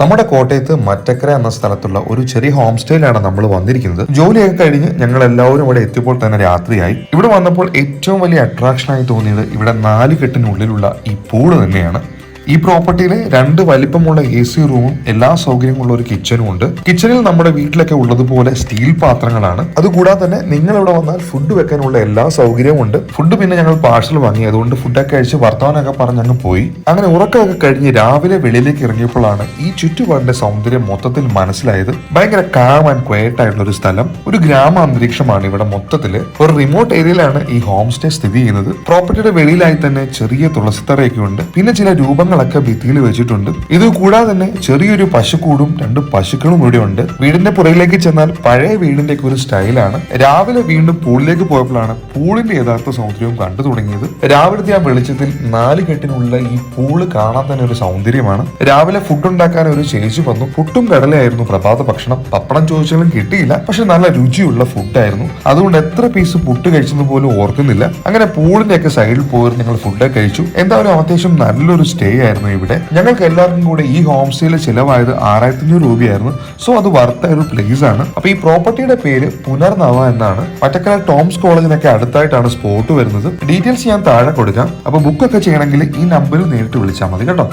നമ്മുടെ കോട്ടയത്ത് മറ്റക്കര എന്ന സ്ഥലത്തുള്ള ഒരു ചെറിയ ഹോം സ്റ്റേയിലാണ് നമ്മൾ വന്നിരിക്കുന്നത്. ജോലിയൊക്കെ കഴിഞ്ഞ് ഞങ്ങൾ എല്ലാവരും ഇവിടെ എത്തിയപ്പോൾ തന്നെ രാത്രിയായി. ഇവിടെ വന്നപ്പോൾ ഏറ്റവും വലിയ അട്രാക്ഷനായി തോന്നിയത് ഇവിടെ 4 കെട്ടിനുള്ളിലുള്ള ഈ പൂള് തന്നെയാണ്. ഈ പ്രോപ്പർട്ടിയിലെ 2 വലിപ്പമുള്ള AC റൂമും എല്ലാ സൗകര്യമുള്ള ഒരു കിച്ചനും ഉണ്ട്. കിച്ചണിൽ നമ്മുടെ വീട്ടിലൊക്കെ ഉള്ളതുപോലെ സ്റ്റീൽ പാത്രങ്ങളാണ്. അതുകൂടാതെ തന്നെ നിങ്ങൾ ഇവിടെ വന്നാൽ ഫുഡ് വെക്കാനുള്ള എല്ലാ സൗകര്യവും ഉണ്ട്. ഫുഡ് പിന്നെ ഞങ്ങൾ പാഴ്സൽ വാങ്ങി, അതുകൊണ്ട് ഫുഡൊക്കെ കഴിച്ച് വർത്തമാനമൊക്കെ പറഞ്ഞ് അങ്ങ് പോയി. അങ്ങനെ ഉറക്കമൊക്കെ കഴിഞ്ഞ് രാവിലെ വെളിയിലേക്ക് ഇറങ്ങിയപ്പോഴാണ് ഈ ചുറ്റുപാടിന്റെ സൗന്ദര്യം മൊത്തത്തിൽ മനസ്സിലായത്. ഭയങ്കര കാം ആൻഡ് ക്വയറ്റ് ആയിട്ടുള്ള ഒരു സ്ഥലം, ഒരു ഗ്രാമാന്തരീക്ഷമാണ് ഇവിടെ മൊത്തത്തില്. ഒരു റിമോട്ട് ഏരിയയിലാണ് ഈ ഹോം സ്റ്റേ സ്ഥിതി ചെയ്യുന്നത്. പ്രോപ്പർട്ടിയുടെ വെളിയിലായി തന്നെ ചെറിയ തുളസിത്തറയൊക്കെ ഉണ്ട്. പിന്നെ ചില രൂപങ്ങളൊക്കെ ഭിത്തിയിൽ വെച്ചിട്ടുണ്ട്. ഇത് കൂടാതെ തന്നെ ചെറിയൊരു പശുക്കൂടും 2 പശുക്കളും ഇവിടെ ഉണ്ട്. വീടിന്റെ പുറകിലേക്ക് ചെന്നാൽ പഴയ വീടിന്റെ ഒരു സ്റ്റൈലാണ്. രാവിലെ വീണ്ടും പൂളിലേക്ക് പോയപ്പോഴാണ് പൂളിന്റെ യഥാർത്ഥ സൗന്ദര്യവും കണ്ടു തുടങ്ങിയത്. രാവിലത്തെ ആ വെളിച്ചത്തിൽ 4 കെട്ടിനുള്ള ഈ പൂള് കാണാൻ തന്നെ ഒരു സൗന്ദര്യമാണ്. രാവിലെ ഫുഡ് ഉണ്ടാക്കാൻ ഒരു ചേച്ചി വന്നു. പുട്ടും കടലയായിരുന്നു പ്രഭാത ഭക്ഷണം. പപ്പടം ചോദിച്ചാലും കിട്ടിയില്ല, പക്ഷെ നല്ല രുചിയുള്ള ഫുഡായിരുന്നു. അതുകൊണ്ട് എത്ര പീസ് പുട്ട് കഴിച്ചെന്ന് പോലും ഓർക്കുന്നില്ല. അങ്ങനെ പൂളിന്റെ ഒക്കെ സൈഡിൽ പോയി ഞങ്ങൾ ഫുഡൊക്കെ കഴിച്ചു. എന്തായാലും അത്യാവശ്യം നല്ലൊരു സ്റ്റേ ആയിരുന്നു ഇവിടെ. ഞങ്ങൾക്ക് എല്ലാവർക്കും കൂടെ ഈ ഹോം സ്റ്റേയിൽ ചിലവായത് 6500 രൂപയായിരുന്നു. സോ അത് വർത്ത ഒരു പ്ലേസ് ആണ്. അപ്പൊ ഈ പ്രോപ്പർട്ടിയുടെ പേര് പുനർനവ എന്നാണ്. മറ്റക്കര ടോംസ് കോളേജിനൊക്കെ അടുത്തായിട്ടാണ് സ്പോട്ട് വരുന്നത്. ഡീറ്റെയിൽസ് ഞാൻ താഴെ കൊടുക്കാം. അപ്പൊ ബുക്കൊക്കെ ചെയ്യണമെങ്കിൽ ഈ നമ്പറിൽ നേരിട്ട് വിളിച്ചാൽ മതി കേട്ടോ.